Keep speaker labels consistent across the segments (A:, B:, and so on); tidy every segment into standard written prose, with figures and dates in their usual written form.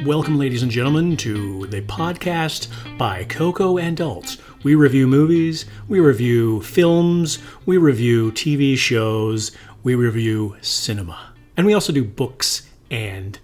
A: Welcome, ladies and gentlemen, to the podcast by Coco and Alt. We review movies, we review films, we review TV shows, we review cinema, and we also do books and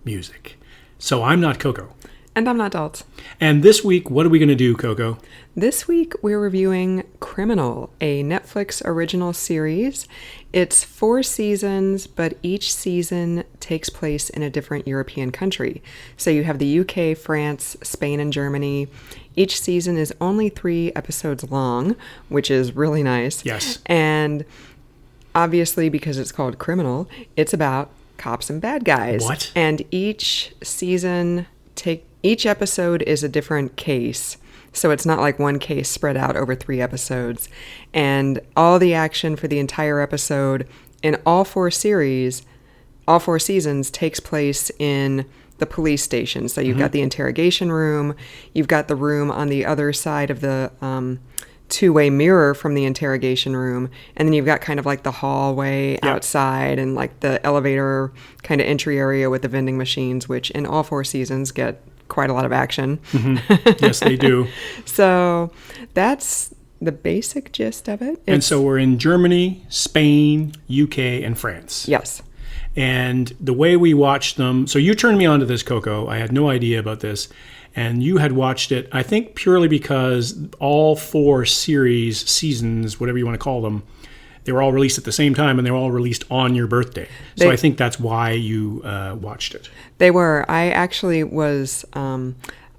A: music. So I'm not Coco.
B: And I'm not Alt.
A: And this week, what are we going to do, Coco?
B: This week, we're reviewing Criminal, a Netflix original series. It's 4 seasons, but each season takes place in a different European country. So you have the UK, France, Spain, and Germany. Each season is only 3 episodes long, which is really nice.
A: Yes.
B: And obviously, because it's called Criminal, it's about cops and bad guys.
A: What?
B: And each episode is a different case. So it's not like one case spread out over 3 episodes. And all the action for the entire episode in all 4 seasons takes place in the police station. So you've got the interrogation room, you've got the room on the other side of the two-way mirror from the interrogation room, and then you've got kind of like the hallway outside and like the elevator kind of entry area with the vending machines, which in all 4 seasons get quite a lot of action.
A: Mm-hmm. Yes, they do.
B: So that's the basic gist of it.
A: And so we're in Germany, Spain, UK, and France.
B: Yes.
A: And the way we watched them, so you turned me on to this, Coco. I had no idea about this. And you had watched it, I think, purely because all 4 seasons, whatever you want to call them, they were all released at the same time, and they were all released on your birthday. So I think that's why you watched it.
B: They were. I actually was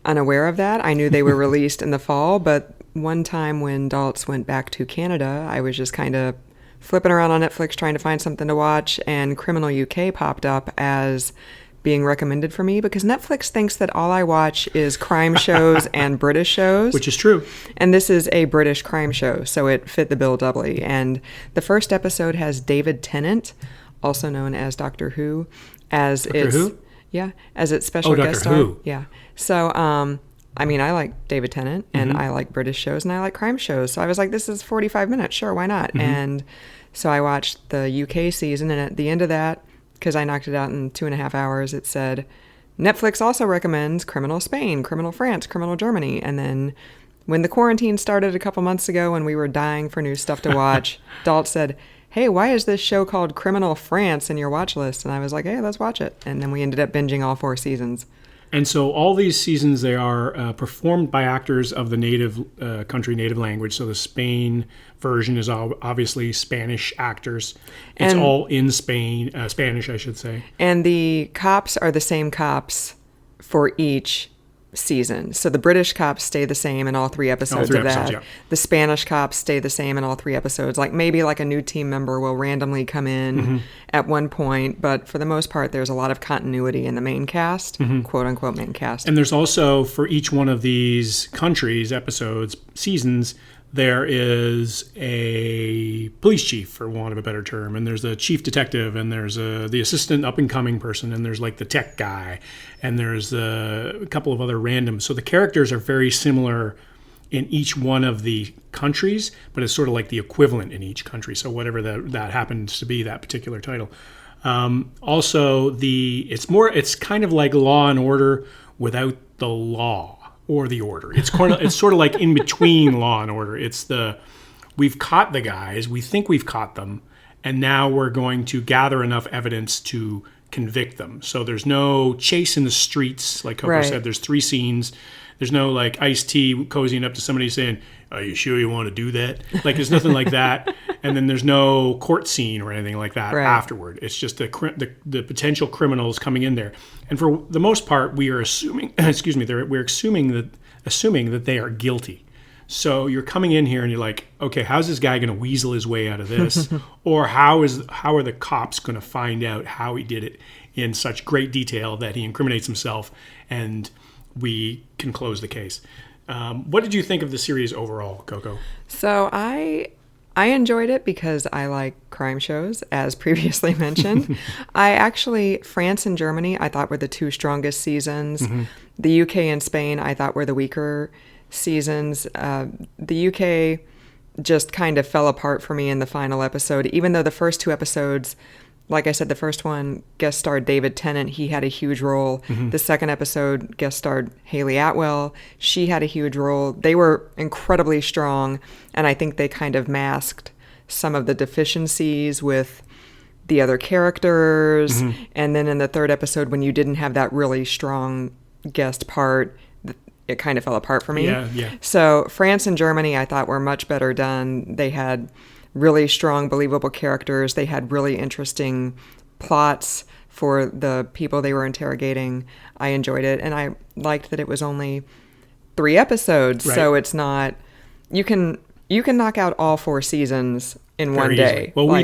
B: unaware of that. I knew they were released in the fall, but one time when Daltz went back to Canada, I was just kind of flipping around on Netflix trying to find something to watch, and Criminal UK popped up as being recommended for me because Netflix thinks that all I watch is crime shows and British shows.
A: Which is true.
B: And this is a British crime show, so it fit the bill doubly. And the first episode has David Tennant, also known as Doctor Who, as
A: Doctor Who?
B: Yeah, as its special guest star.
A: Who.
B: Yeah. So, I mean, I like David Tennant, and I like British shows, and I like crime shows. So I was like, this is 45 minutes, sure, why not? And so I watched the UK season, and at the end of that, because I knocked it out in 2.5 hours, it said, Netflix also recommends Criminal Spain, Criminal France, Criminal Germany. And then when the quarantine started a couple months ago and we were dying for new stuff to watch, Dalt said, hey, why is this show called Criminal France in your watch list? And I was like, hey, let's watch it. And then we ended up binging all 4 seasons.
A: And so all these seasons, they are performed by actors of the native country, native language. So the Spain version is obviously Spanish actors. It's all in Spanish, I should say.
B: And the cops are the same cops for each season. So the British cops stay the same in all 3 episodes of that. Yeah. The Spanish cops stay the same in all 3 episodes. Like maybe like a new team member will randomly come in at one point, but for the most part, there's a lot of continuity in the main cast, quote unquote main cast.
A: And there's also for each one of these countries, episodes, seasons, there is a police chief, for want of a better term, and there's a chief detective, and there's the assistant up-and-coming person, and there's like the tech guy, and there's a couple of other random. So the characters are very similar in each one of the countries, but it's sort of like the equivalent in each country. So whatever that happens to be, that particular title. Also, it's kind of like Law and Order without the law. Or the order. It's sort of like in between Law and Order. It's we've caught the guys, we think we've caught them, and now we're going to gather enough evidence to convict them. So there's no chase in the streets, like Coco said. There's 3 scenes. There's no like Ice-T cozying up to somebody saying, are you sure you want to do that? Like there's nothing like that. And then there's no court scene or anything like that afterward. It's just the potential criminals coming in there. And for the most part, we are assuming, we're assuming that they are guilty. So you're coming in here and you're like, okay, how's this guy going to weasel his way out of this? Or how are the cops going to find out how he did it in such great detail that he incriminates himself and we can close the case? What did you think of the series overall, Coco?
B: So I enjoyed it because I like crime shows, as previously mentioned. France and Germany, I thought were the 2 strongest seasons. The UK and Spain, I thought were the weaker seasons. The UK just kind of fell apart for me in the final episode, even though the first 2 episodes like I said, the first one guest starred David Tennant. He had a huge role. The second episode guest starred Haley Atwell. She had a huge role. They were incredibly strong, and I think they kind of masked some of the deficiencies with the other characters. And then in the third episode, when you didn't have that really strong guest part, it kind of fell apart for me.
A: Yeah.
B: So France and Germany, I thought, were much better done. They had really strong, believable characters. They had really interesting plots for the people they were interrogating. I enjoyed it, and I liked that it was only 3 episodes, so it's not... You can knock out all 4 seasons in one day.
A: Easily. Well, we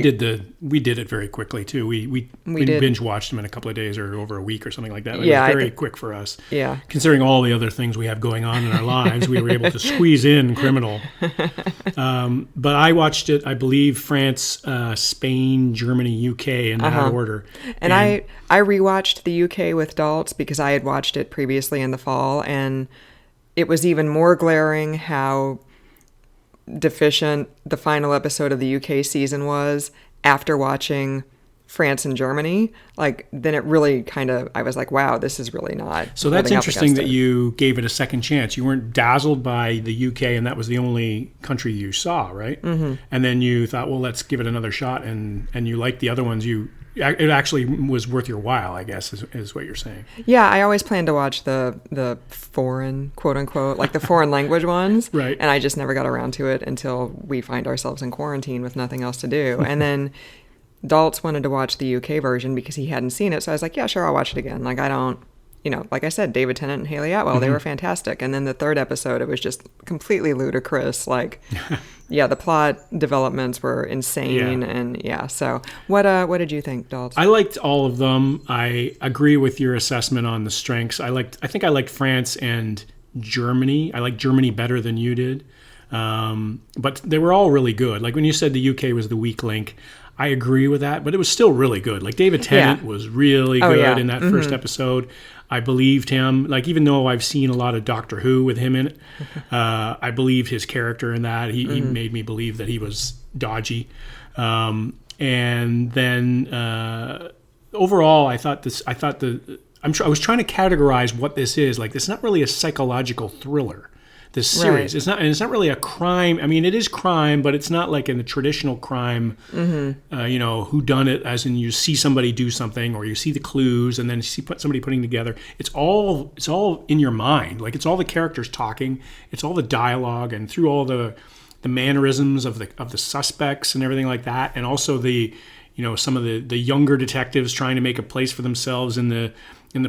A: did it very quickly too. We binge watched them in a couple of days or over a week or something like that. It was very quick for us.
B: Yeah.
A: Considering all the other things we have going on in our lives, we were able to squeeze in Criminal. But I watched it, I believe, France, Spain, Germany, UK in that order.
B: And I rewatched the UK with Daltz because I had watched it previously in the fall, and it was even more glaring how deficient the final episode of the UK season was after watching France and Germany. Like, then it really kind of, I was like, wow, this is really not.
A: So that's interesting that you gave it a second chance. You weren't dazzled by the UK, and that was the only country you saw, right? And then you thought, well, let's give it another shot, and you liked the other ones. It actually was worth your while, I guess, is what you're saying.
B: Yeah, I always planned to watch the foreign, quote unquote, like the foreign language ones.
A: Right.
B: And I just never got around to it until we find ourselves in quarantine with nothing else to do. And then Daltz wanted to watch the UK version because he hadn't seen it. So I was like, yeah, sure, I'll watch it again. Like, I don't, like I said, David Tennant and Haley Atwell, they were fantastic. And then the third episode, it was just completely ludicrous. Like, yeah, the plot developments were insane. Yeah. And so what did you think, Daltz?
A: I liked all of them. I agree with your assessment on the strengths. I think I liked France and Germany. I liked Germany better than you did. But they were all really good. Like when you said the UK was the weak link, I agree with that, but it was still really good. Like David Tennant was really good in that first episode. I believed him. Like, even though I've seen a lot of Doctor Who with him in it, I believed his character in that. He made me believe that he was dodgy. And then overall, I was trying to categorize what this is. Like, it's not really a psychological thriller. This series, it's not really a crime. I mean, it is crime, but it's not like in the traditional crime, who done it, as in you see somebody do something or you see the clues and then you see somebody putting together. It's all in your mind. Like, it's all the characters talking, it's all the dialogue, and through all the mannerisms of the suspects and everything like that, and also the some of the younger detectives trying to make a place for themselves in the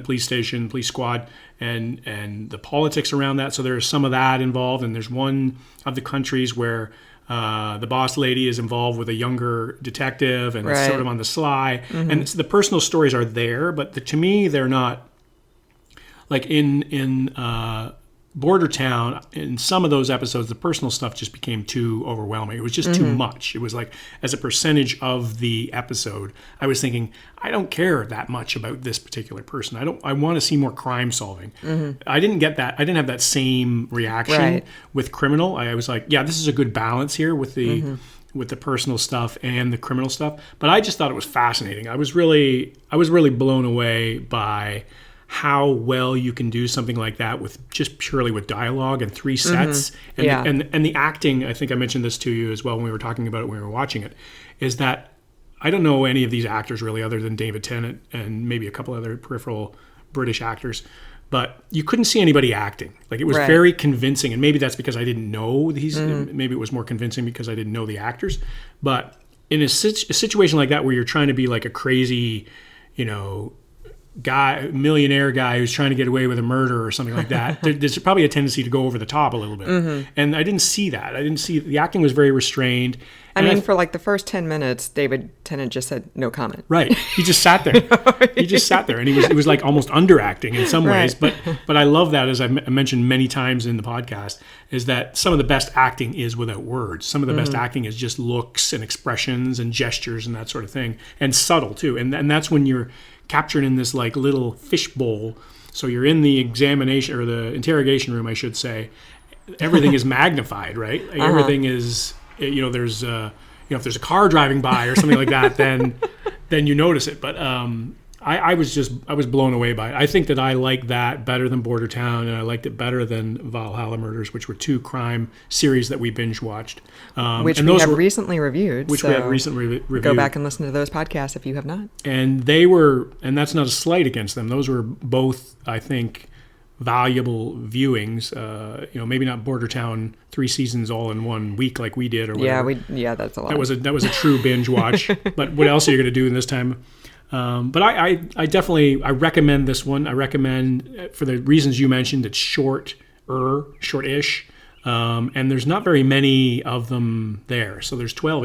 A: police station, police squad, and the politics around that. So there's some of that involved. And there's one of the countries where the boss lady is involved with a younger detective, and it's sort of on the sly. And the personal stories are there, but to me, they're not like in Border Town. In some of those episodes, the personal stuff just became too overwhelming. It was just too much. It was like, as a percentage of the episode, I was thinking, I don't care that much about this particular person. I want to see more crime solving. I didn't get that. I didn't have that same reaction with Criminal. I was like, yeah, this is a good balance here with the personal stuff and the criminal stuff. But I just thought it was fascinating. I was really blown away by how well you can do something like that with just purely with dialogue and 3 sets. And the acting, I think I mentioned this to you as well when we were talking about it when we were watching it, is that I don't know any of these actors really other than David Tennant and maybe a couple other peripheral British actors, but you couldn't see anybody acting. Like, it was very convincing, and maybe that's because I didn't know these, maybe it was more convincing because I didn't know the actors. But in a situation like that where you're trying to be like a crazy, millionaire guy who's trying to get away with a murder or something like that, there's probably a tendency to go over the top a little bit. And I didn't see that. The acting was very restrained.
B: I mean, for like the first 10 minutes, David Tennant just said no comment.
A: Right. He just sat there. He just sat there, and he was like almost underacting in some ways. But I love that, as I mentioned many times in the podcast, is that some of the best acting is without words. Some of the best acting is just looks and expressions and gestures and that sort of thing, and subtle too. And that's when you're captured in this like little fishbowl. So you're in the examination or the interrogation room, I should say. Everything is magnified, right? Everything is, there's if there's a car driving by or something like that, then then you notice it. But I was blown away by it. I think that I like that better than Border Town, and I liked it better than Valhalla Murders, which were 2 crime series that we binge watched,
B: which we have recently reviewed.
A: Which we have recently reviewed.
B: Go back and listen to those podcasts if you have not.
A: And that's not a slight against them. Those were both, I think, valuable viewings. Maybe not Border Town 3 seasons all in 1 week like we did, or whatever.
B: That's a lot.
A: That was a true binge watch. But what else are you going to do in this time? But I definitely recommend this one. I recommend, for the reasons you mentioned, it's short-ish, and there's not very many of them there. So there's 12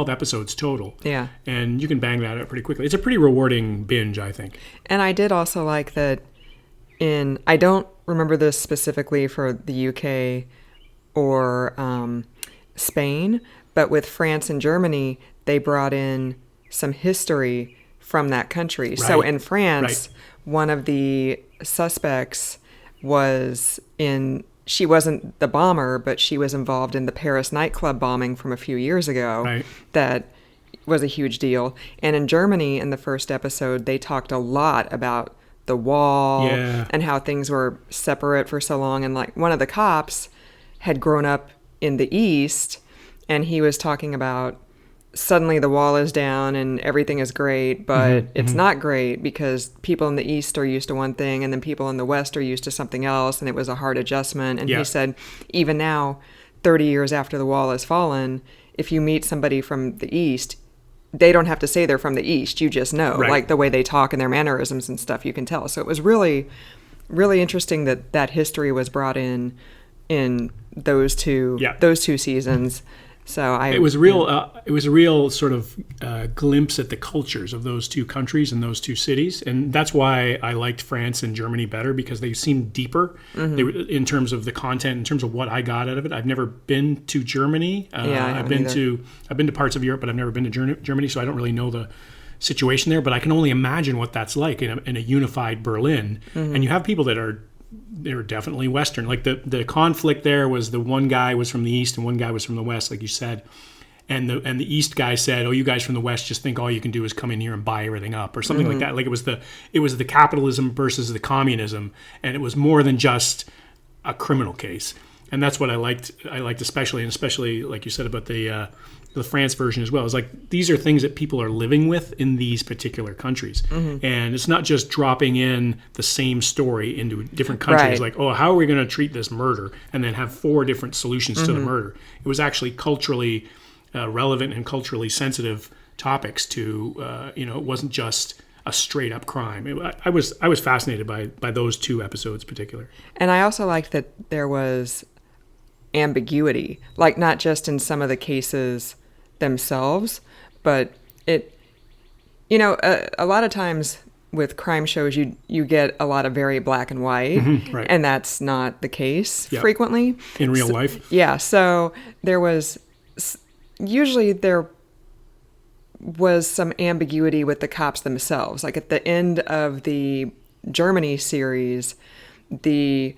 A: episodes total.
B: Yeah,
A: and you can bang that out pretty quickly. It's a pretty rewarding binge, I think.
B: And I did also like that. I don't remember this specifically for the UK or Spain, but with France and Germany, they brought in some history from that country. Right. So in France, one of the suspects she wasn't the bomber, but she was involved in the Paris nightclub bombing from a few years ago. Right. That was a huge deal. And in Germany, in the first episode, they talked a lot about the wall and how things were separate for so long. And like one of the cops had grown up in the East, and he was talking about suddenly the wall is down and everything is great, but it's not great because people in the East are used to one thing and then people in the West are used to something else, and it was a hard adjustment. And he said, even now, 30 years after the wall has fallen, if you meet somebody from the East, they don't have to say they're from the East. You just know, like the way they talk and their mannerisms and stuff, you can tell. So it was really, really interesting that history was brought in those two seasons. So it was a real sort of glimpse at the cultures of those 2 countries and those 2 cities, and that's why I liked France and Germany better, because they seemed deeper in terms of the content, in terms of what I got out of it. I've never been to Germany. I've been to parts of Europe, but I've never been to Germany, so I don't really know the situation there. But I can only imagine what that's like in a unified Berlin, and you have people that they were definitely Western. Like the conflict there was the one guy was from the East and one guy was from the West, like you said. And the East guy said, "Oh, you guys from the West just think all you can do is come in here and buy everything up," or something like that. Like it was the capitalism versus the communism, and it was more than just a criminal case. And that's what I liked. Especially like you said about the France version as well. It's like these are things that people are living with in these particular countries, and it's not just dropping in the same story into different countries. Like, oh, how are we going to treat this murder, and then have 4 different solutions to the murder? It was actually culturally relevant and culturally sensitive topics to. It wasn't just a straight up crime. I was fascinated by those 2 episodes in particular. And I also liked that there was ambiguity, like not just in some of the cases themselves, but a lot of times with crime shows you get a lot of very black and white, and that's not the case frequently
A: in real life.
B: So there was some ambiguity with the cops themselves. Like at the end of the Germany series, the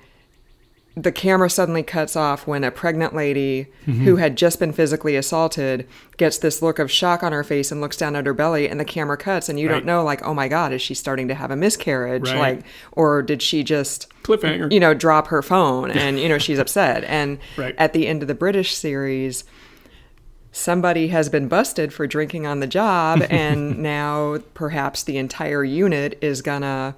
B: camera suddenly cuts off when a pregnant lady who had just been physically assaulted gets this look of shock on her face and looks down at her belly, and the camera cuts, and you don't know, like, oh my God, is she starting to have a miscarriage? Like, or did she just
A: cliffhanger,
B: drop her phone and, she's upset. And at the end of the British series, somebody has been busted for drinking on the job, and now perhaps the entire unit is gonna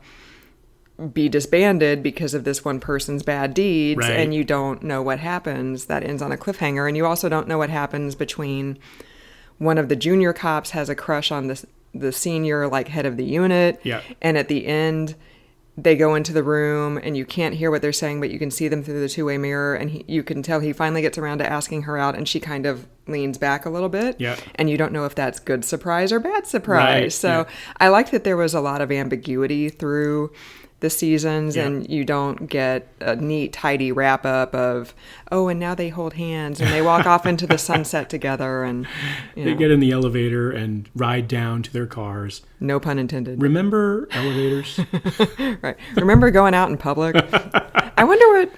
B: be disbanded because of this one person's bad deeds, and you don't know what happens. That ends on a cliffhanger, and you also don't know what happens between one of the junior cops has a crush on the senior, like, head of the unit, and at the end they go into the room and you can't hear what they're saying, but you can see them through the 2-way mirror, and you can tell he finally gets around to asking her out, and she kind of leans back a little bit, and you don't know if that's good surprise or bad surprise. So I like that there was a lot of ambiguity through the seasons, and you don't get a neat, tidy wrap up of, oh, and now they hold hands and they walk off into the sunset together, and
A: they get in the elevator and ride down to their cars.
B: No pun intended.
A: Remember elevators?
B: Remember going out in public? I wonder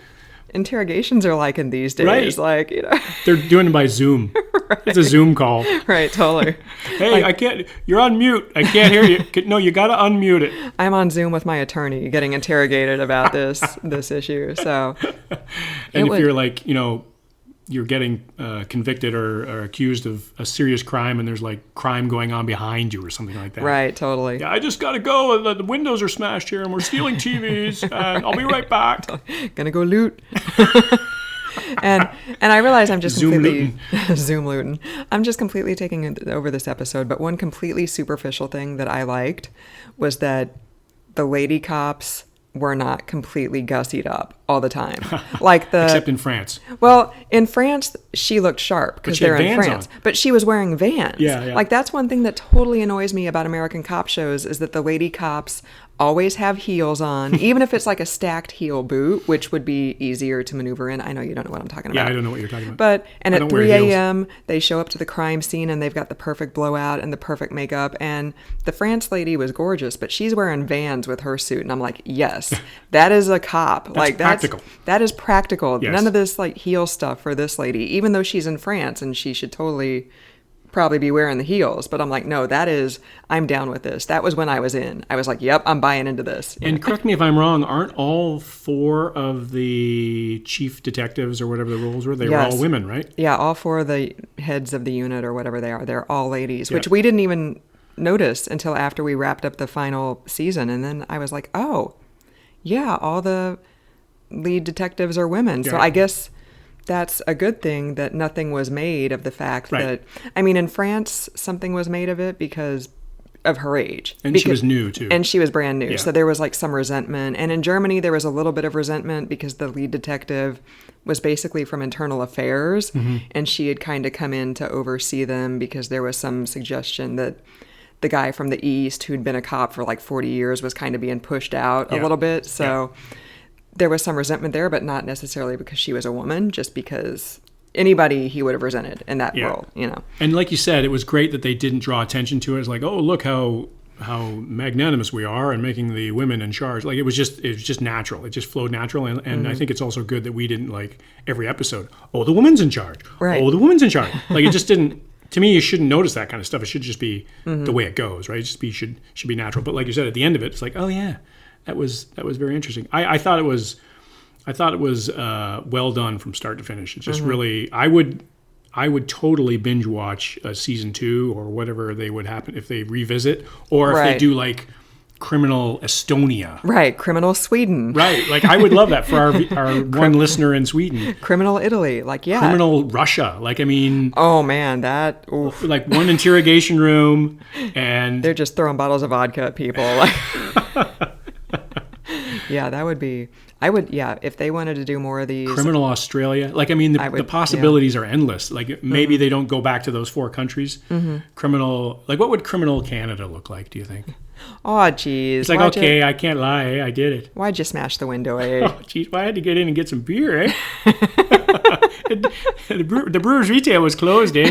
B: interrogations are like in these days.
A: Right.
B: Like, you know.
A: They're doing it by Zoom. Right. It's a Zoom call.
B: Right, totally.
A: Hey,
B: like,
A: I can't. You're on mute. I can't hear you. No, you got to unmute it.
B: I'm on Zoom with my attorney getting interrogated about this issue. So,
A: and if you're like, you know, you're getting convicted or accused of a serious crime, and there's like crime going on behind you or something like that.
B: Right, totally.
A: Yeah, I just got to go. The windows are smashed here, and we're stealing TVs, and I'll be right back.
B: Gonna go loot. and I realize I'm just
A: Zoom
B: completely Zoom looting. I'm just completely taking over this episode. But one completely superficial thing that I liked was that the lady cops were not completely gussied up all the time.
A: Except in France.
B: Well, in France, she looked sharp because they're in France.
A: On.
B: But she was wearing Vans.
A: Yeah.
B: Like, that's one thing that totally annoys me about American cop shows is that the lady cops always have heels on, even if it's like a stacked heel boot, which would be easier to maneuver in. I know you don't know what I'm talking about.
A: Yeah, I don't know what you're talking about.
B: But, and at 3 a.m., they show up to the crime scene and they've got the perfect blowout and the perfect makeup. And the France lady was gorgeous, but she's wearing Vans with her suit. And I'm like, yes, that is a cop.
A: That's practical.
B: That is practical.
A: Yes.
B: None of this like heel stuff for this lady, even though she's in France and she should probably be wearing the heels. But I'm like, no, I'm down with this. That was when I was in. I was like, yep, I'm buying into this.
A: And correct me if I'm wrong, aren't all 4 of the chief detectives or whatever the roles were, they were all women, right?
B: Yeah, all 4 of the heads of the unit or whatever they are, they're all ladies, which we didn't even notice until after we wrapped up the final season. And then I was like, oh, yeah, all the lead detectives are women. Yeah. So I guess that's a good thing that nothing was made of the fact that, I mean, in France, something was made of it because of her age.
A: And she was new, too.
B: And she was brand new.
A: Yeah.
B: So there was like some resentment. And in Germany, there was a little bit of resentment because the lead detective was basically from internal affairs. Mm-hmm. And she had kind of come in to oversee them because there was some suggestion that the guy from the East who'd been a cop for like 40 years was kind of being pushed out a little bit. So there was some resentment there, but not necessarily because she was a woman, just because anybody he would have resented in that world, you know. And
A: like you said, it was great that they didn't draw attention to it. It's like, oh, look how magnanimous we are and making the women in charge. Like it was just natural. It just flowed natural. And I think it's also good that we didn't like every episode, oh, the woman's in charge. Right. Oh, the woman's in charge. Like it just didn't. To me, you shouldn't notice that kind of stuff. It should just be the way it goes, right? It should be natural. But like you said, at the end of it, it's like, oh yeah, that was very interesting. I thought it was well done from start to finish. It's just really, I would totally binge watch season 2 or whatever they would happen if they revisit or if they do like Criminal Estonia. Right, Criminal Sweden. Right, like I would love that for our one listener in Sweden. Criminal Italy, like Criminal Russia, like I mean. Oh man, that. Oof. Like one interrogation room, and they're just throwing bottles of vodka at people. Yeah, that would be. If they wanted to do more of these. Criminal Australia. Like, I mean, the possibilities are endless. Like, maybe they don't go back to those 4 countries. Criminal, like, what would Criminal Canada look like, do you think? Oh, geez. It's like, okay, I can't lie. I did it. Why'd you smash the window, eh? Oh, geez, well, I had to get in and get some beer, eh? The brewer's retail was closed, eh?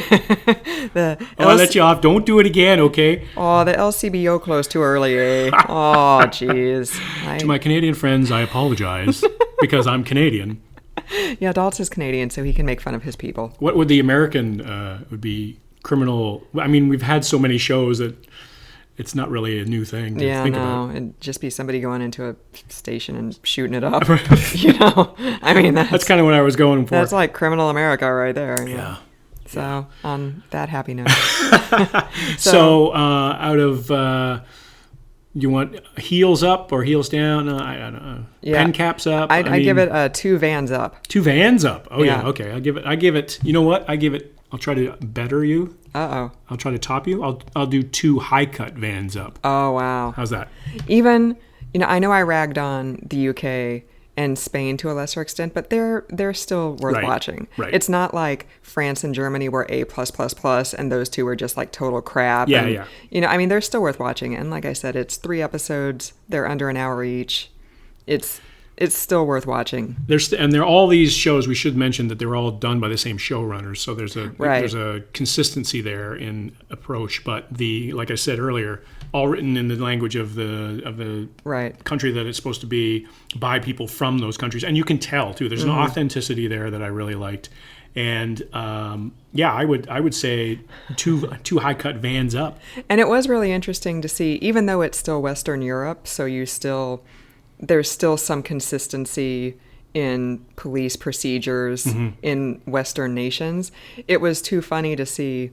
A: I'll let you off. Don't do it again, okay? Oh, the LCBO closed too early, eh? Oh, jeez. To my Canadian friends, I apologize because I'm Canadian. Yeah, Daltz is Canadian, so he can make fun of his people. What would the American would be criminal? I mean, we've had so many shows that it's not really a new thing to think about. It'd just be somebody going into a station and shooting it up. You know, I mean, that's kind of what I was going for. That's like Criminal America right there. Yeah. So on that happy note. So out of, you want heels up or heels down? I don't know. Yeah. Pen caps up? I give it 2 Vans up. 2 Vans up. Oh yeah. Okay. I give it, you know what? I'll try to better you. Uh-oh. I'll try to top you. I'll do 2 high-cut Vans up. Oh, wow. How's that? Even, I know I ragged on the UK and Spain to a lesser extent, but they're still worth watching. Right. It's not like France and Germany were A+++, and those 2 were just like total crap. Yeah, and, I mean, they're still worth watching. And like I said, it's 3 episodes. They're under an hour each. It's
B: it's still worth watching.
A: And they're all these shows. We should mention that they're all done by the same showrunners, so there's a consistency there in approach. But like I said earlier, all written in the language of the country that it's supposed to be by people from those countries, and you can tell too. There's an authenticity there that I really liked, and I would say two high cut vans up.
B: And it was really interesting to see, even though it's still Western Europe, so there's still some consistency in police procedures in Western nations. It was too funny to see,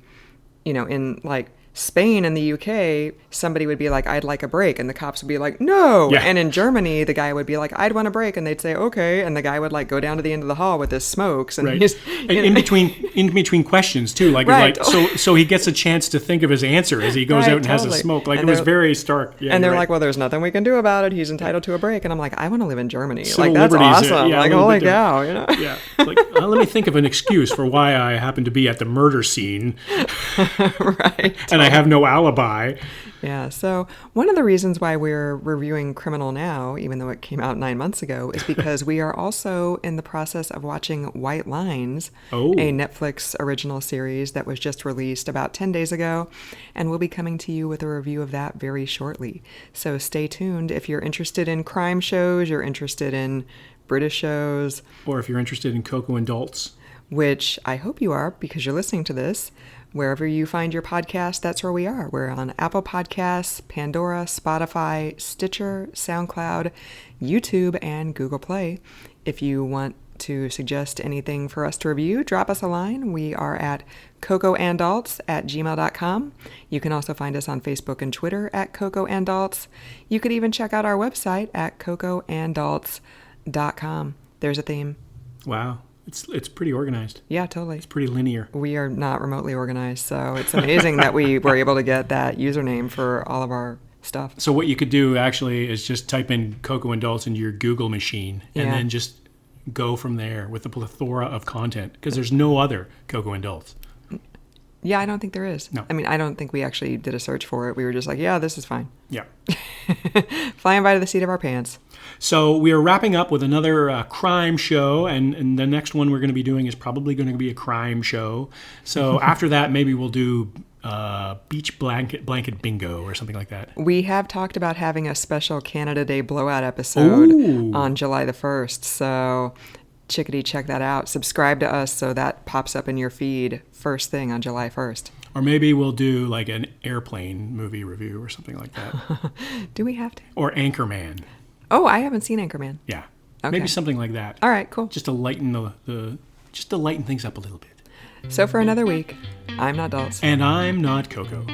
B: in like Spain and the UK, somebody would be like, I'd like a break. And the cops would be like, no. Yeah. And in Germany, the guy would be like, I'd want a break. And they'd say, okay. And the guy would like go down to the end of the hall with his smokes. And
A: in between questions too. So he gets a chance to think of his answer as he goes out and has a smoke. Like, it was very stark. Yeah,
B: and they're like, well, there's nothing we can do about it. He's entitled to a break. And I'm like, I want to live in Germany. Like, that's awesome. Like, holy cow,
A: Yeah. Like, let me think of an excuse for why I happen to be at the murder scene.
B: Right.
A: And I have no alibi.
B: Yeah, so one of the reasons why we're reviewing Criminal now, even though it came out 9 months ago, is because we are also in the process of watching White Lines, a Netflix original series that was just released about 10 days ago, and we'll be coming to you with a review of that very shortly. So stay tuned if you're interested in crime shows, you're interested in British shows.
A: Or if you're interested in Coco and Daltz.
B: Which I hope you are, because you're listening to this. Wherever you find your podcast, that's where we are. We're on Apple Podcasts, Pandora, Spotify, Stitcher, SoundCloud, YouTube, and Google Play. If you want to suggest anything for us to review, drop us a line. We are at cocoandaltz@gmail.com. You can also find us on Facebook and Twitter at cocoandaltz. You could even check out our website at cocoandaltz.com. There's a theme.
A: Wow. It's pretty organized.
B: Yeah, totally.
A: It's pretty linear.
B: We are not remotely organized, so it's amazing that we were able to get that username for all of our stuff.
A: So what you could do actually is just type in Coco and Daltz into your Google machine and then just go from there with a plethora of content, because there's no other Coco and Daltz.
B: Yeah, I don't think there is.
A: No.
B: I mean, I don't think we actually did a search for it. We were just like, yeah, this is fine.
A: Yeah.
B: Flying by the seat of our pants.
A: So we are wrapping up with another crime show, and the next one we're going to be doing is probably going to be a crime show. So after that, maybe we'll do beach blanket bingo or something like that.
B: We have talked about having a special Canada Day blowout episode on July the 1st. So chickadee, check that out. Subscribe to us so that pops up in your feed first thing on July 1st.
A: Or maybe we'll do like an airplane movie review or something like that.
B: Do we have to?
A: Or Anchorman.
B: Oh, I haven't seen Anchorman.
A: Yeah.
B: Okay.
A: Maybe something like that.
B: All right, cool.
A: Just to lighten just to lighten things up a little bit.
B: So for another week, I'm not Daltz.
A: And I'm not Coco.